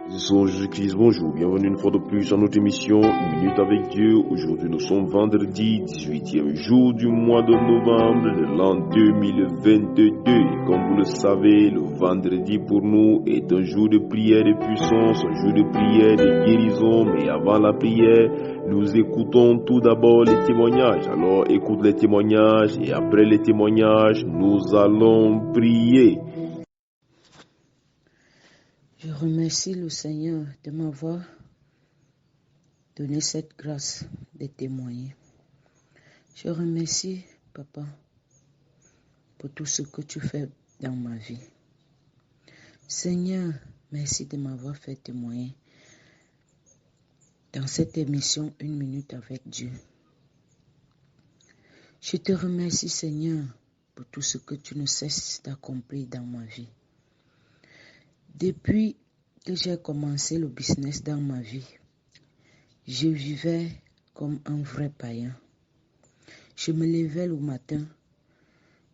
Son Jésus-Christ, bonjour, bienvenue une fois de plus à notre émission Une minute avec Dieu. Aujourd'hui nous sommes vendredi 18e jour du mois de novembre de l'an 2022. Et comme vous le savez, le vendredi pour nous est un jour de prière de puissance, un jour de prière de guérison. Mais avant la prière, nous écoutons tout d'abord les témoignages. Alors écoute les témoignages et après les témoignages, nous allons prier. Je remercie le Seigneur de m'avoir donné cette grâce de témoigner. Je remercie, Papa, pour tout ce que tu fais dans ma vie. Seigneur, merci de m'avoir fait témoigner dans cette émission Une minute avec Dieu. Je te remercie, Seigneur, pour tout ce que tu ne cesses d'accomplir dans ma vie. Depuis que j'ai commencé le business dans ma vie, je vivais comme un vrai païen. Je me levais le matin,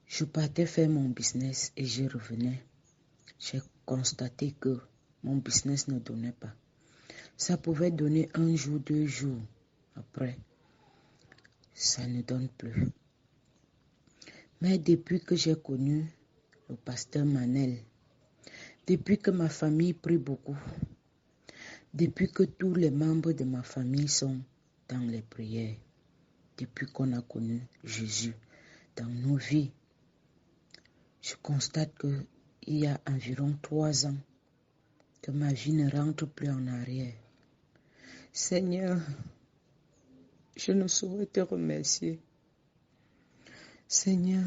je partais faire mon business et je revenais. J'ai constaté que mon business ne donnait pas. Ça pouvait donner 1 jour, 2 jours. Après, ça ne donne plus. Mais depuis que j'ai connu le pasteur Manel, depuis que ma famille prie beaucoup, depuis que tous les membres de ma famille sont dans les prières, depuis qu'on a connu Jésus dans nos vies, je constate qu'il y a environ 3 ans que ma vie ne rentre plus en arrière. Seigneur, je ne saurais te remercier. Seigneur,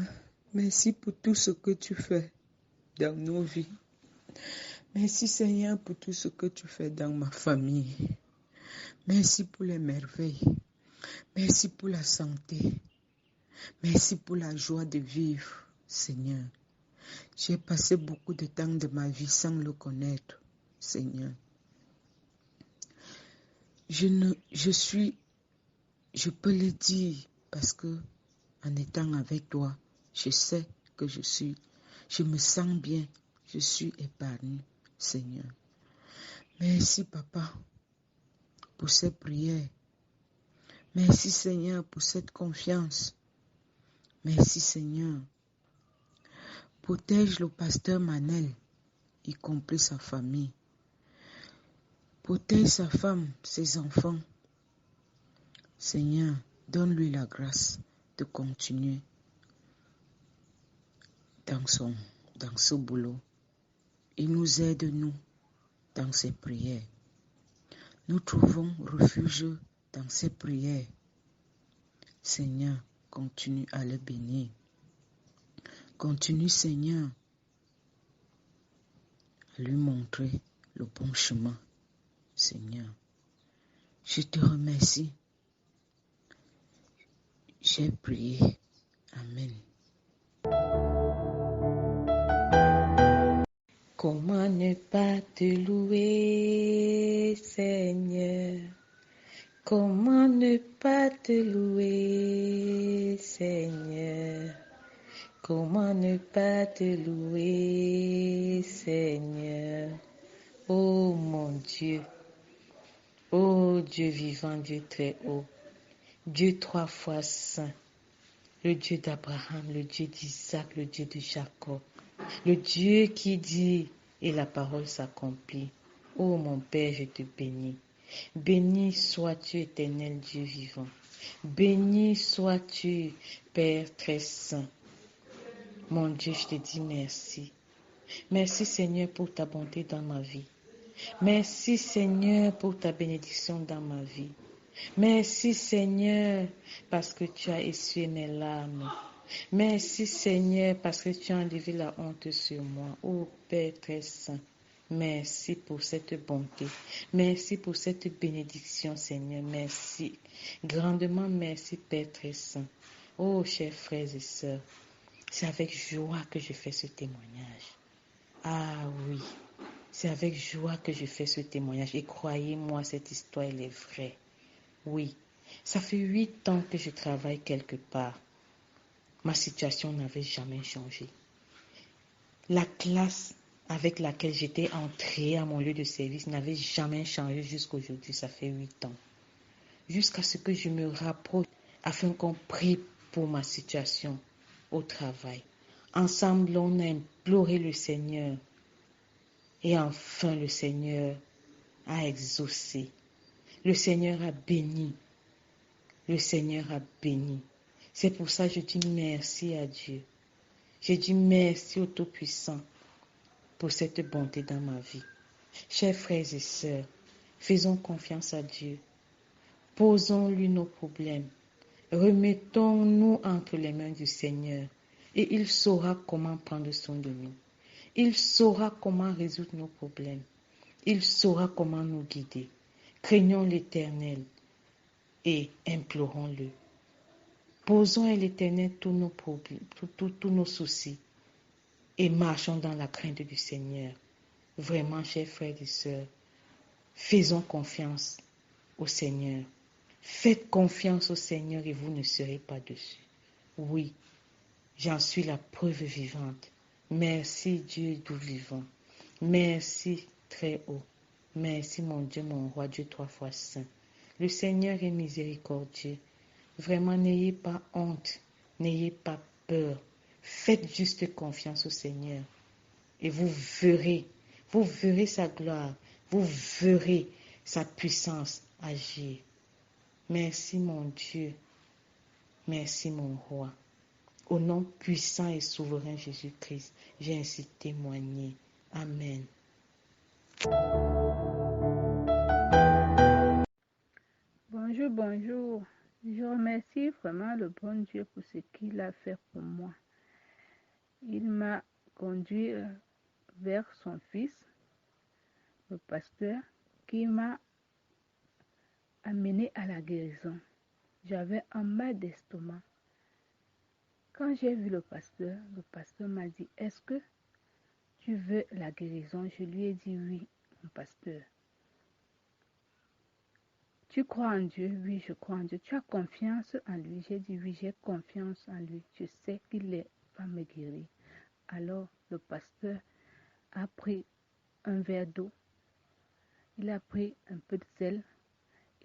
merci pour tout ce que tu fais dans nos vies. Merci Seigneur pour tout ce que tu fais dans ma famille. Merci pour les merveilles. Merci pour la santé. Merci pour la joie de vivre, Seigneur. J'ai passé beaucoup de temps de ma vie sans le connaître, Seigneur. Je peux le dire parce que en étant avec toi, je sais que je me sens bien, je suis épargnée, Seigneur. Merci, Papa, pour ces prières. Merci, Seigneur, pour cette confiance. Merci, Seigneur. Protège le pasteur Manel, y compris sa famille. Protège sa femme, ses enfants. Seigneur, donne-lui la grâce de continuer dans ce boulot. Il nous aide, nous, dans ses prières. Nous trouvons refuge dans ses prières. Seigneur, continue à le bénir. Continue, Seigneur, à lui montrer le bon chemin. Seigneur, je te remercie. J'ai prié. Amen. Comment ne pas te louer, Seigneur? Comment ne pas te louer, Seigneur? Comment ne pas te louer, Seigneur? Oh mon Dieu, oh Dieu vivant, Dieu très haut, Dieu 3 fois saint, le Dieu d'Abraham, le Dieu d'Isaac, le Dieu de Jacob, le Dieu qui dit et la parole s'accomplit. Oh mon Père, je te bénis. Béni sois-tu, éternel Dieu vivant. Béni sois-tu, Père très saint. Mon Dieu, je te dis merci. Merci Seigneur pour ta bonté dans ma vie. Merci Seigneur pour ta bénédiction dans ma vie. Merci Seigneur parce que tu as essuyé mes larmes. Merci Seigneur parce que tu as enlevé la honte sur moi. Oh Père très saint, merci pour cette bonté. Merci pour cette bénédiction Seigneur. Merci. Grandement merci Père très saint. Oh chers frères et sœurs, c'est avec joie que je fais ce témoignage. Ah oui, c'est avec joie que je fais ce témoignage. Et croyez-moi, cette histoire, elle est vraie. Oui, ça fait 8 ans que je travaille quelque part. Ma situation n'avait jamais changé. La classe avec laquelle j'étais entrée à mon lieu de service n'avait jamais changé jusqu'à aujourd'hui. Ça fait 8 ans. Jusqu'à ce que je me rapproche afin qu'on prie pour ma situation au travail. Ensemble, on a imploré le Seigneur. Et enfin, le Seigneur a exaucé. Le Seigneur a béni. Le Seigneur a béni. C'est pour ça que je dis merci à Dieu. Je dis merci au Tout-Puissant pour cette bonté dans ma vie. Chers frères et sœurs, faisons confiance à Dieu. Posons-lui nos problèmes. Remettons-nous entre les mains du Seigneur et il saura comment prendre soin de nous. Il saura comment résoudre nos problèmes. Il saura comment nous guider. Craignons l'Éternel et implorons-le. Posons à l'Éternel tous nos problèmes, tous nos soucis et marchons dans la crainte du Seigneur. Vraiment, chers frères et sœurs, faisons confiance au Seigneur. Faites confiance au Seigneur et vous ne serez pas déçus. Oui, j'en suis la preuve vivante. Merci Dieu tout vivant. Merci très haut. Merci mon Dieu, mon roi, Dieu 3 fois saint. Le Seigneur est miséricordieux. Vraiment, n'ayez pas honte. N'ayez pas peur. Faites juste confiance au Seigneur. Et vous verrez sa gloire. Vous verrez sa puissance agir. Merci mon Dieu. Merci mon roi. Au nom puissant et souverain Jésus-Christ, j'ai ainsi témoigné. Amen. Bonjour, bonjour. Je remercie vraiment le bon Dieu pour ce qu'il a fait pour moi. Il m'a conduit vers son fils, le pasteur, qui m'a amené à la guérison. J'avais un mal d'estomac. Quand j'ai vu le pasteur m'a dit, est-ce que tu veux la guérison? Je lui ai dit oui, mon pasteur. Tu crois en Dieu? Oui, je crois en Dieu. Tu as confiance en lui? J'ai dit oui, j'ai confiance en lui. Je sais qu'il va me guérir. Alors, le pasteur a pris un verre d'eau. Il a pris un peu de sel.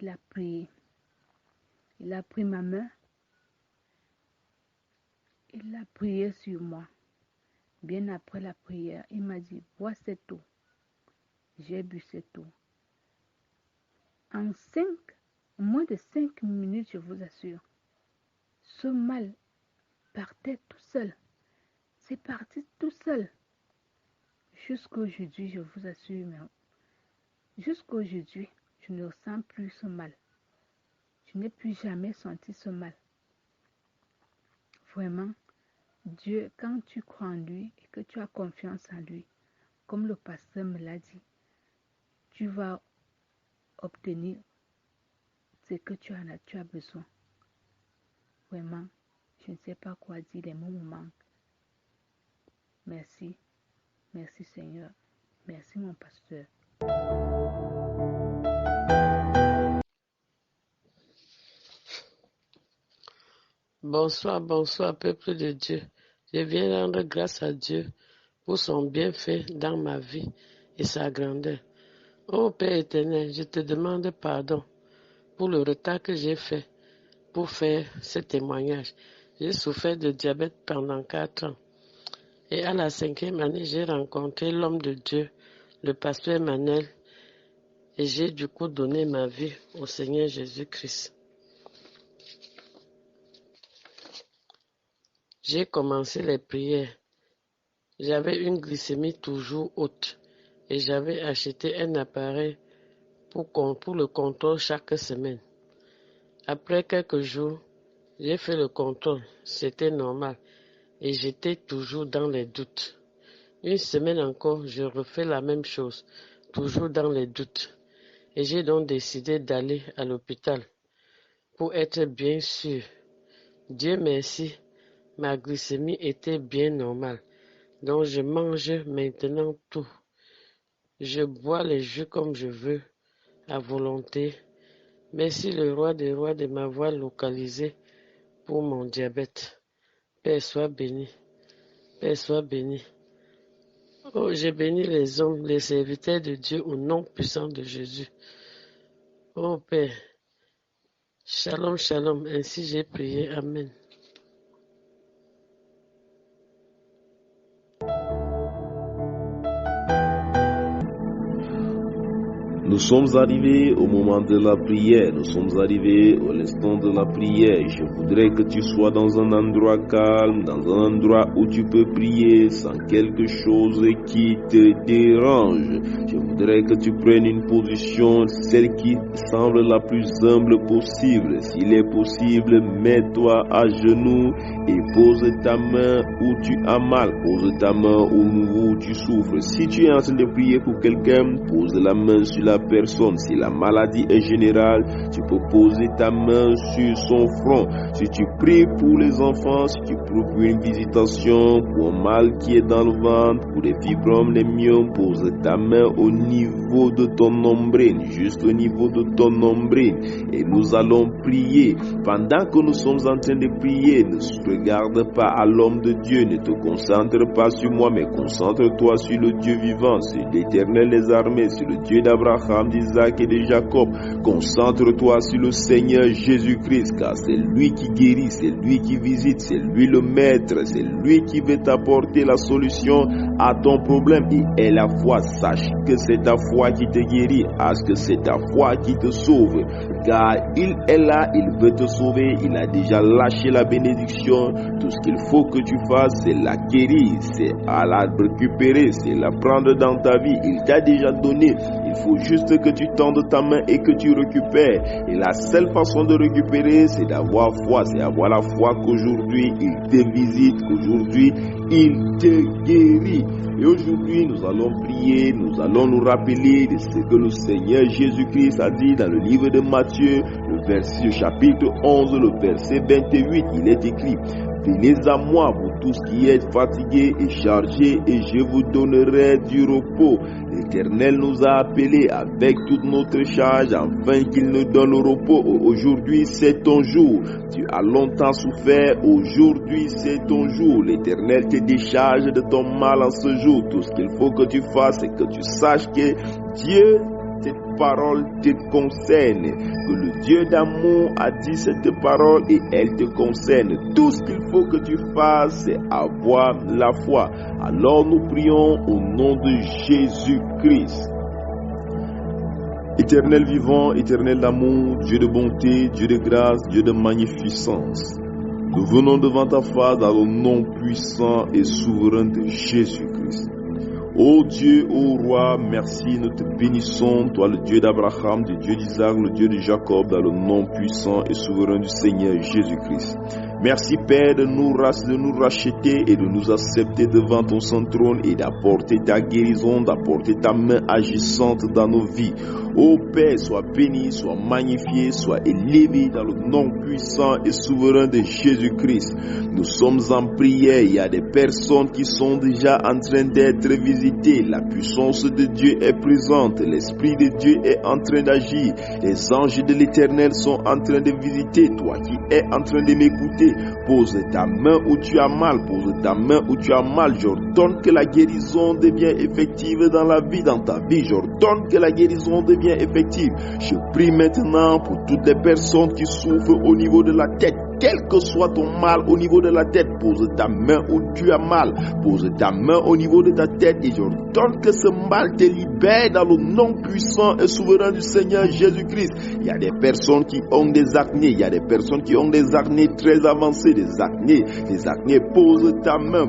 Il a pris ma main. Il a prié sur moi. Bien après la prière, il m'a dit, bois cette eau. J'ai bu cette eau. En moins de 5 minutes, je vous assure, ce mal partait tout seul. C'est parti tout seul. Jusqu'aujourd'hui, je vous assure, jusqu'aujourd'hui, je ne ressens plus ce mal. Je n'ai plus jamais senti ce mal. Vraiment, Dieu, quand tu crois en lui et que tu as confiance en lui, comme le pasteur me l'a dit, tu vas obtenir ce que tu as besoin. Vraiment, je ne sais pas quoi dire, les mots me manquent. Merci, merci Seigneur, merci mon pasteur. Bonsoir, bonsoir, peuple de Dieu. Je viens rendre grâce à Dieu pour son bienfait dans ma vie et sa grandeur. Ô Père éternel, je te demande pardon pour le retard que j'ai fait pour faire ce témoignage. J'ai souffert de diabète pendant 4 ans. Et à la 5e année, j'ai rencontré l'homme de Dieu, le pasteur Emmanuel, et j'ai du coup donné ma vie au Seigneur Jésus-Christ. J'ai commencé les prières. J'avais une glycémie toujours haute et j'avais acheté un appareil pour le contrôle chaque semaine. Après quelques jours, j'ai fait le contrôle, c'était normal et j'étais toujours dans les doutes. Une semaine encore, je refais la même chose, toujours dans les doutes. Et j'ai donc décidé d'aller à l'hôpital pour être bien sûr. Dieu merci, ma glycémie était bien normale. Donc je mange maintenant tout. Je bois les jus comme je veux, à volonté. Merci le roi des rois de m'avoir localisé pour mon diabète. Père soit béni. Père soit béni. Oh, j'ai béni les hommes, les serviteurs de Dieu au nom puissant de Jésus. Oh Père, shalom, shalom, ainsi j'ai prié, amen. Nous sommes arrivés au moment de la prière, nous sommes arrivés à l'instant de la prière. Je voudrais que tu sois dans un endroit calme, dans un endroit où tu peux prier sans quelque chose qui te dérange. Je voudrais que tu prennes une position, celle qui semble la plus humble possible. S'il est possible, mets-toi à genoux et pose ta main où tu as mal, pose ta main où tu souffres. Si tu es en train de prier pour quelqu'un, pose la main sur la personne. Si la maladie est générale, tu peux poser ta main sur son front. Si tu pries pour les enfants, si tu pries pour une visitation, pour un mal qui est dans le ventre, pour les fibromes, les myomes, pose ta main au niveau de ton nombril, juste au niveau de ton nombril. Et nous allons prier. Pendant que nous sommes en train de prier, ne regarde pas à l'homme de Dieu, ne te concentre pas sur moi, mais concentre-toi sur le Dieu vivant, sur l'Éternel des armées, sur le Dieu d'Abraham, d'Isaac et de Jacob. Concentre-toi sur le Seigneur Jésus-Christ, car c'est lui qui guérit, c'est lui qui visite, c'est lui le maître, c'est lui qui veut t'apporter la solution à ton problème. Et est la foi, sache que c'est ta foi qui te guérit, sache que c'est ta foi qui te sauve, car il est là, il veut te sauver, il a déjà lâché la bénédiction. Tout ce qu'il faut que tu fasses, c'est la guérir, c'est à la récupérer, c'est la prendre dans ta vie. Il t'a déjà donné. Il faut juste que tu tendes ta main et que tu récupères. Et la seule façon de récupérer, c'est d'avoir foi. C'est avoir la foi qu'aujourd'hui, il te visite, qu'aujourd'hui, il te guérit. Et aujourd'hui, nous allons prier, nous allons nous rappeler de ce que le Seigneur Jésus-Christ a dit dans le livre de Matthieu, le chapitre 11, le verset 28. Il est écrit: venez à moi, vous tous qui êtes fatigués et chargés, et je vous donnerai du repos. L'Éternel nous a appelés avec toute notre charge, afin qu'il nous donne le repos. Aujourd'hui, c'est ton jour. Tu as longtemps souffert, aujourd'hui, c'est ton jour. L'Éternel te décharge de ton mal en ce jour. Tout ce qu'il faut que tu fasses, c'est que tu saches que Dieu, cette parole te concerne, que le Dieu d'amour a dit cette parole et elle te concerne. Tout ce qu'il faut que tu fasses, c'est avoir la foi. Alors nous prions au nom de Jésus-Christ. Éternel vivant, éternel d'amour, Dieu de bonté, Dieu de grâce, Dieu de magnificence, nous venons devant ta face dans le nom puissant et souverain de Jésus-Christ. Ô Dieu, ô Roi, merci, nous te bénissons, toi le Dieu d'Abraham, le Dieu d'Isaac, le Dieu de Jacob, dans le nom puissant et souverain du Seigneur Jésus-Christ. Merci Père de nous racheter et de nous accepter devant ton saint trône et d'apporter ta guérison, d'apporter ta main agissante dans nos vies. Ô Père, sois béni, sois magnifié, sois élevé dans le nom puissant et souverain de Jésus-Christ. Nous sommes en prière, il y a des personnes qui sont déjà en train d'être visitées. La puissance de Dieu est présente, l'Esprit de Dieu est en train d'agir. Les anges de l'Éternel sont en train de visiter. Toi qui es en train de m'écouter, pose ta main où tu as mal, pose ta main où tu as mal. J'ordonne que la guérison devienne effective dans la vie, dans ta vie. J'ordonne que la guérison devienne effective. Je prie maintenant pour toutes les personnes qui souffrent au niveau de la tête. Quel que soit ton mal au niveau de la tête, pose ta main où tu as mal, pose ta main au niveau de ta tête et j'ordonne que ce mal te libère dans le nom puissant et souverain du Seigneur Jésus-Christ. Il y a des personnes qui ont des acnés, il y a des personnes qui ont des acnés très avancés, des acnés, pose ta main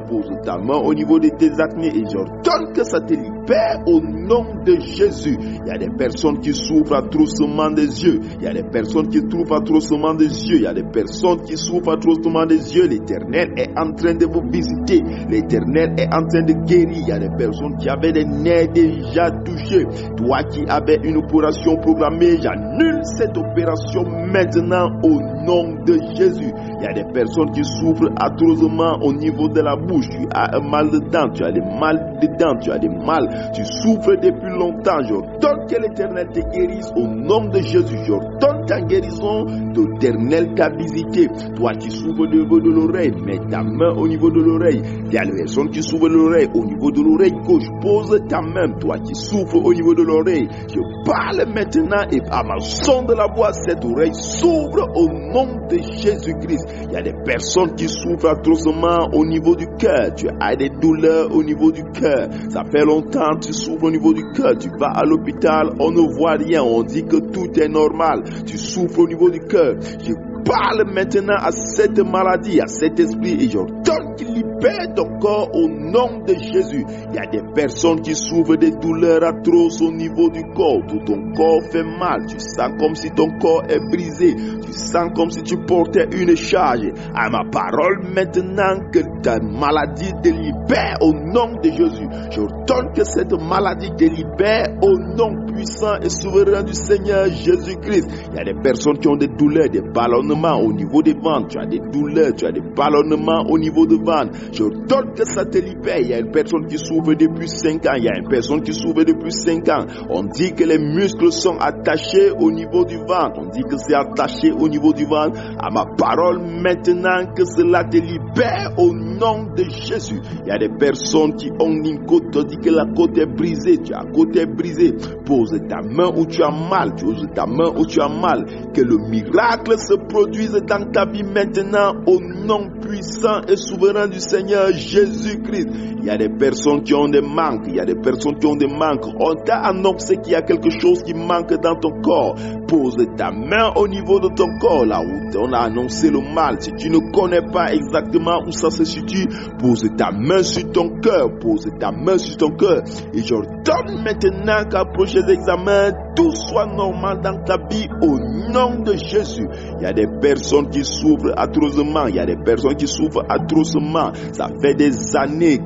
au niveau de tes acnés et j'ordonne que ça te libère au nom de Jésus. Il y a des personnes qui souffrent atrocement des yeux, il y a des personnes qui souffrent atrocement des yeux, il y a des personnes qui souffrent atrocement des yeux. L'Éternel est en train de vous visiter. L'Éternel est en train de guérir. Il y a des personnes qui avaient des nerfs déjà touchés. Toi qui avais une opération programmée, j'annule cette opération maintenant au nom de Jésus. Il y a des personnes qui souffrent atrocement au niveau de la bouche. Tu as un mal dedans, tu as des mal dedans, tu as des mal. Tu souffres depuis longtemps. J'ordonne que l'Éternel te guérisse au nom de Jésus. J'ordonne ta guérison, l'Éternel t'a visité. Toi qui souffres au niveau de l'oreille, mets ta main au niveau de l'oreille. Il y a les personnes qui souffrent de l'oreille, au niveau de l'oreille gauche, pose ta main. Toi qui souffres au niveau de l'oreille, je parle maintenant et à ma son de la voix, cette oreille s'ouvre au nom de Jésus-Christ. Il y a des personnes qui souffrent atrocement au niveau du cœur. Tu as des douleurs au niveau du cœur. Ça fait longtemps que tu souffres au niveau du cœur. Tu vas à l'hôpital, on ne voit rien. On dit que tout est normal. Tu souffres au niveau du cœur. Je parle maintenant à cette maladie, à cet esprit, et j'ordonne qu'il libère ton corps au nom de Jésus. Il y a des personnes qui souffrent des douleurs atroces au niveau du corps. Tout ton corps fait mal. Tu sens comme si ton corps est brisé. Tu sens comme si tu portais une charge. À ma parole maintenant, que ta maladie te libère au nom de Jésus. J'ordonne que cette maladie te libère au nom puissant et souverain du Seigneur Jésus-Christ. Il y a des personnes qui ont des douleurs, des ballonnements au niveau des ventres. Tu as des douleurs, tu as des ballonnements au niveau des ventres. J'ordonne que ça te libère. Il y a une personne qui souffre depuis 5 ans. Il y a une personne qui souffre depuis 5 ans. On dit que les muscles sont attachés au niveau du ventre. On dit que c'est attaché au niveau du ventre. À ma parole maintenant, que cela te libère au nom de Jésus. Il y a des personnes qui ont une côte. On dit que la côte est brisée. Tu as la côte est brisée. Pose ta main où tu as mal. Pose ta main où tu as mal. Que le miracle se produise dans ta vie maintenant au nom puissant et souverain du Seigneur Jésus-Christ. Il y a des personnes qui ont des manques. Il y a des personnes qui ont des manques. On t'a annoncé qu'il y a quelque chose qui manque dans ton corps. Pose ta main au niveau de ton corps, là où on a annoncé le mal. Si tu ne connais pas exactement où ça se situe, pose ta main sur ton cœur. Pose ta main sur ton cœur. Et j'ordonne maintenant qu'à prochain examen, tout soit normal dans ta vie au nom de Jésus. Il y a des personnes qui souffrent atrocement. Il y a des personnes qui souffrent atrocement. Ça fait des années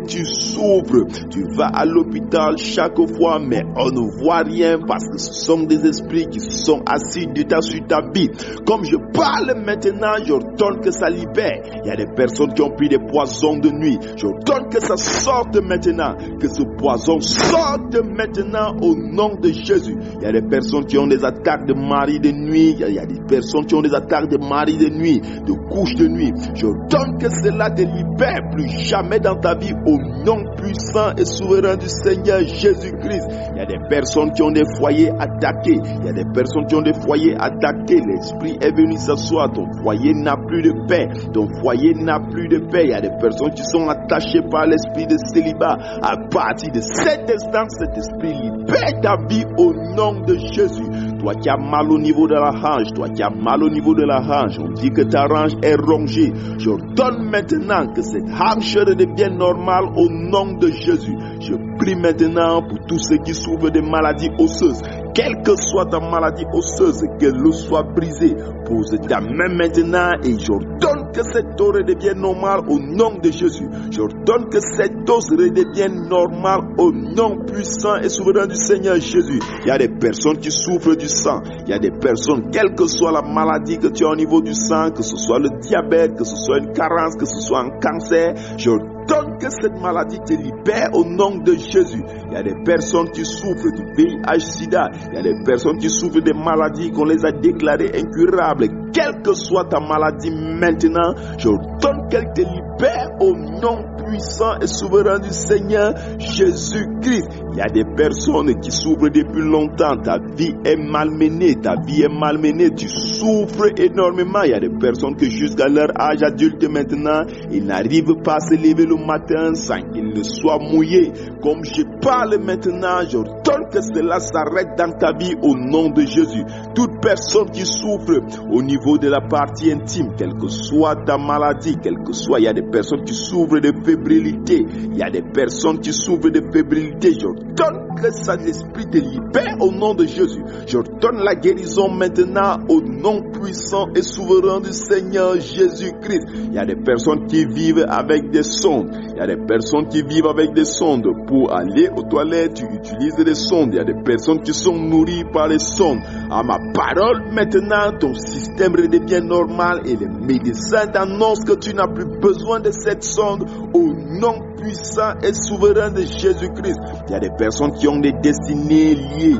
tu souffres. Tu vas à l'hôpital chaque fois, mais on ne voit rien parce que ce sont des esprits qui sont assis d'état sur ta vie. Comme je parle maintenant, j'ordonne que ça libère. Il y a des personnes qui ont pris des poisons de nuit. J'ordonne que ça sorte maintenant. Que ce poison sorte maintenant au nom de Jésus. Il y a des personnes qui ont des attaques de mari de nuit. Il y a des personnes qui ont des attaques de mari de nuit, de couche de nuit. J'ordonne que cela te libère plus jamais dans ta vie au nom puissant et souverain du Seigneur Jésus-Christ. Il y a des personnes qui ont des foyers attaqués. Il y a des personnes qui ont des foyers attaqués. L'esprit est venu s'asseoir. Ton foyer n'a plus de paix. Ton foyer n'a plus de paix. Il y a des personnes qui sont attachées par l'esprit de célibat. À partir de cet instant, cet esprit libère ta vie au nom de Jésus. Toi qui as mal au niveau de la hanche, toi qui as mal au niveau de la hanche, on dit que ta hanche est rongée. J'ordonne maintenant que cette hanche redevienne normale au nom de Jésus. Je prie maintenant pour tous ceux qui souffrent de maladies osseuses. Quelle que soit ta maladie osseuse, qu'elle soit brisée. Pose ta main maintenant et j'ordonne que cette os redevienne normale au nom de Jésus. J'ordonne que cette os redevienne normale au nom puissant et souverain du Seigneur Jésus. Il y a des personnes qui souffrent du sang. Il y a des personnes, quelle que soit la maladie que tu as au niveau du sang, que ce soit le diabète, que ce soit une carence, que ce soit un cancer, j'ordonne que cette maladie te libère au nom de Jésus. Il y a des personnes qui souffrent du VIH-Sida. Il y a des personnes qui souffrent des maladies qu'on les a déclarées incurables. Quelle que soit ta maladie maintenant, j'ordonne qu'elle te libère au nom puissant et souverain du Seigneur Jésus-Christ. Il y a des personnes qui souffrent depuis longtemps. Ta vie est malmenée. Ta vie est malmenée. Tu souffres énormément. Il y a des personnes que jusqu'à leur âge adulte maintenant, ils n'arrivent pas à se lever le matin sans qu'ils ne soient mouillés. Comme je parle maintenant, j'ordonne que cela s'arrête dans ta vie au nom de Jésus. Toute personne qui souffre au niveau de la partie intime, quelle que soit ta maladie, quelle que soit, il y a des personnes qui souffrent de fébrilité. Il y a des personnes qui souffrent de fébrilité. J'ordonne que ça, l'esprit te libère au nom de Jésus. J'ordonne la guérison maintenant au nom puissant et souverain du Seigneur Jésus-Christ. Il y a des personnes qui vivent avec des sondes. Il y a des personnes qui vivent avec des sondes. Pour aller aux toilettes, tu utilises des sondes. Il y a des personnes qui sont nourries par les sondes. À ma parole, maintenant, ton système redevient normal et les médecins t'annoncent que tu n'as plus besoin de cette sonde au nom puissant et souverain de Jésus-Christ. Il y a des personnes qui ont des destinées liées,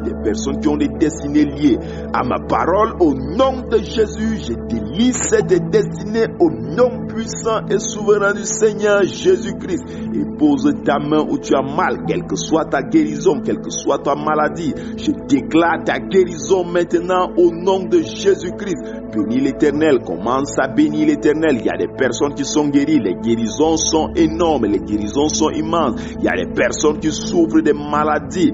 à ma parole. Au nom de Jésus, je délie cette destinée au nom puissant et souverain du Seigneur Jésus-Christ. Et pose ta main où tu as mal, quelle que soit ta guérison, quelle que soit ta maladie. Je déclare ta guérison maintenant au nom de Jésus-Christ. Bénis l'Éternel, commence à bénir l'Éternel. Il y a des personnes qui sont guéries, les guérisons sont énormes, les guérisons sont immenses. Il y a des personnes qui souffrent des maladies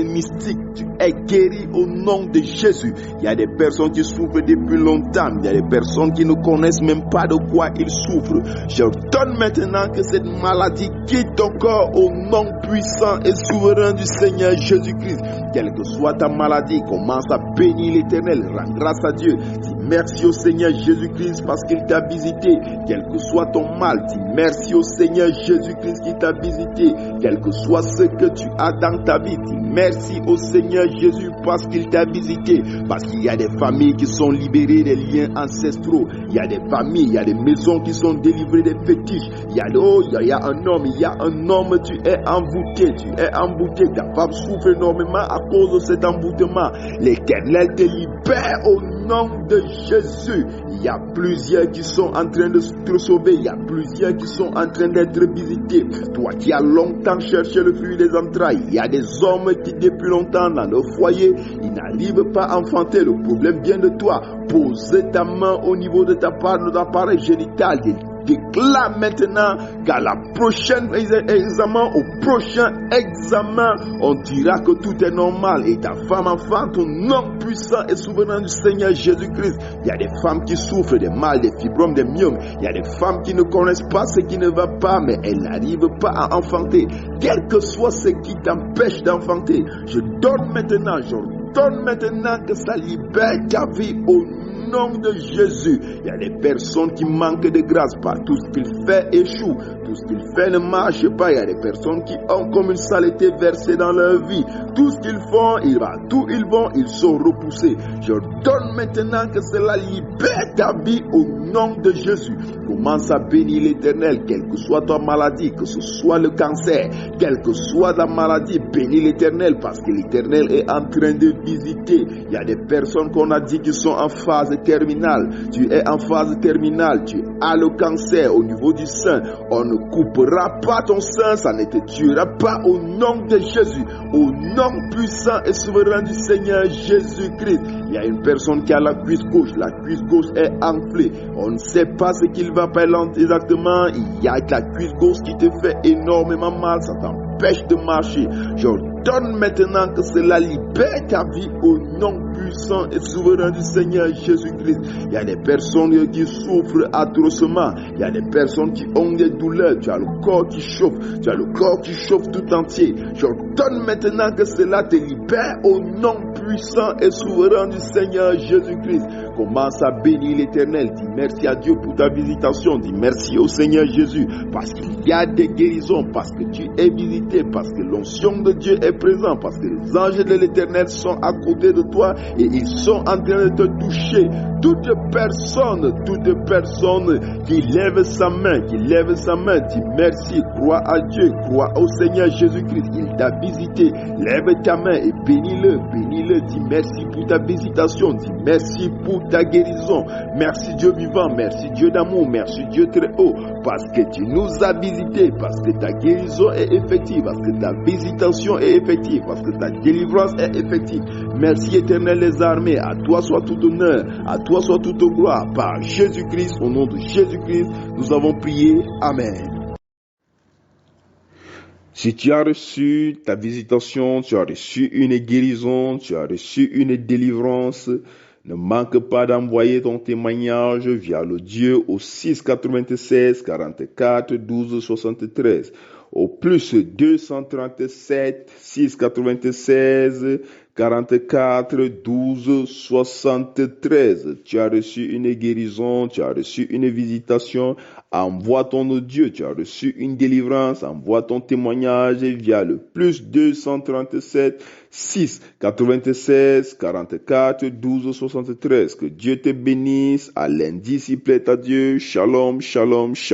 mystiques. Tu es guéri au nom de Jésus. Il y a des personnes qui souffrent depuis longtemps. Il y a des personnes qui ne connaissent même pas de quoi ils souffrent. J'ordonne maintenant que cette maladie quitte ton corps au nom puissant et souverain du Seigneur Jésus-Christ. Quelle que soit ta maladie, commence à bénir l'Éternel. Rends grâce à Dieu. Dis merci au Seigneur Jésus-Christ parce qu'il t'a visité. Quel que soit ton mal, dis merci au Seigneur Jésus-Christ qui t'a visité. Quel que soit ce que tu as dans ta vie, dis merci au Seigneur Jésus parce qu'il t'a visité. Parce qu'il y a des familles qui sont libérées des liens ancestraux. Il y a des familles, il y a des maisons qui sont délivrées des fétiches. Il y a un homme, tu es embouté. Ta femme souffre énormément à cause de cet emboutement. L'Éternel te libère au nom de Jésus. Il y a plusieurs qui sont en train de te sauver. Il y a plusieurs qui sont en train d'être visités. Toi qui as longtemps cherché le fruit des entrailles, il y a des hommes qui depuis longtemps dans leur foyer, ils n'arrivent pas à enfanter. Le problème vient de toi. Pose ta main au niveau de ta part, de l'appareil génital. Déclare maintenant qu'à la prochaine examen, au prochain examen, on dira que tout est normal et ta femme enfante au nom puissant et souverain du Seigneur Jésus-Christ. Il y a des femmes qui souffrent des mal, des fibromes, des myomes. Il y a des femmes qui ne connaissent pas ce qui ne va pas, mais elles n'arrivent pas à enfanter. Quel que soit ce qui t'empêche d'enfanter, je donne maintenant que ça libère ta vie au nom de Jésus. Il y a des personnes qui manquent de grâce par tout ce qu'ils font échoue, tout ce qu'ils font ne marche pas. Il y a des personnes qui ont comme une saleté versée dans leur vie. Tout ce qu'ils font, ils sont repoussés. Je donne maintenant que cela libère ta vie au nom de Jésus. Commence à bénir l'Éternel, quelle que soit ta maladie, que ce soit le cancer, quelle que soit ta maladie, bénis l'Éternel parce que l'Éternel est en train de visiter. Il y a des personnes qu'on a dit qui sont en phase terminale. Tu es en phase terminale, tu as le cancer au niveau du sein. On ne coupera pas ton sein, ça ne te tuera pas au nom de Jésus, au nom puissant et souverain du Seigneur Jésus-Christ. Il y a une personne qui a la cuisse gauche est enflée. On ne sait pas ce qu'il va faire exactement. Il y a la cuisse gauche qui te fait énormément mal, ça t'empêche de marcher. J'ordonne maintenant que cela libère ta vie au nom puissant et souverain du Seigneur Jésus-Christ. Il y a des personnes qui souffrent atrocement. Il y a des personnes qui ont des douleurs. Tu as le corps qui chauffe tout entier. J'ordonne maintenant que cela te libère au nom puissant et souverain du Seigneur Jésus-Christ. Commence à bénir l'Éternel. Dis merci à Dieu pour ta visitation. Dis merci au Seigneur Jésus parce qu'il y a des guérisons, parce que tu es visité, parce que l'onction de Dieu est présente, parce que les anges de l'Éternel sont à côté de toi et ils sont en train de te toucher. Toute personne qui lève sa main, dit merci, crois à Dieu, crois au Seigneur Jésus-Christ, il t'a visité. Lève ta main et bénis-le, dis merci pour ta visitation, dis merci pour ta guérison. Merci Dieu vivant, merci Dieu d'amour, merci Dieu très haut, parce que tu nous as visités, parce que ta guérison est effective, parce que ta visitation est effective, parce que ta délivrance est effective. Merci Éternel des armées, à toi soit tout honneur, à toi soit toute gloire, par Jésus-Christ, au nom de Jésus-Christ, nous avons prié. Amen. Si tu as reçu ta visitation, tu as reçu une guérison, tu as reçu une délivrance, ne manque pas d'envoyer ton témoignage via l'audio au 6 96 44 12 73. Au plus 237 6 96 44 12 73. Tu as reçu une guérison, tu as reçu une visitation, envoie ton audio. Tu as reçu une délivrance, envoie ton témoignage via le plus 237 6 96 44 12 73. Que Dieu te bénisse. À lundi, s'il plaît à Dieu. Shalom, shalom, shalom.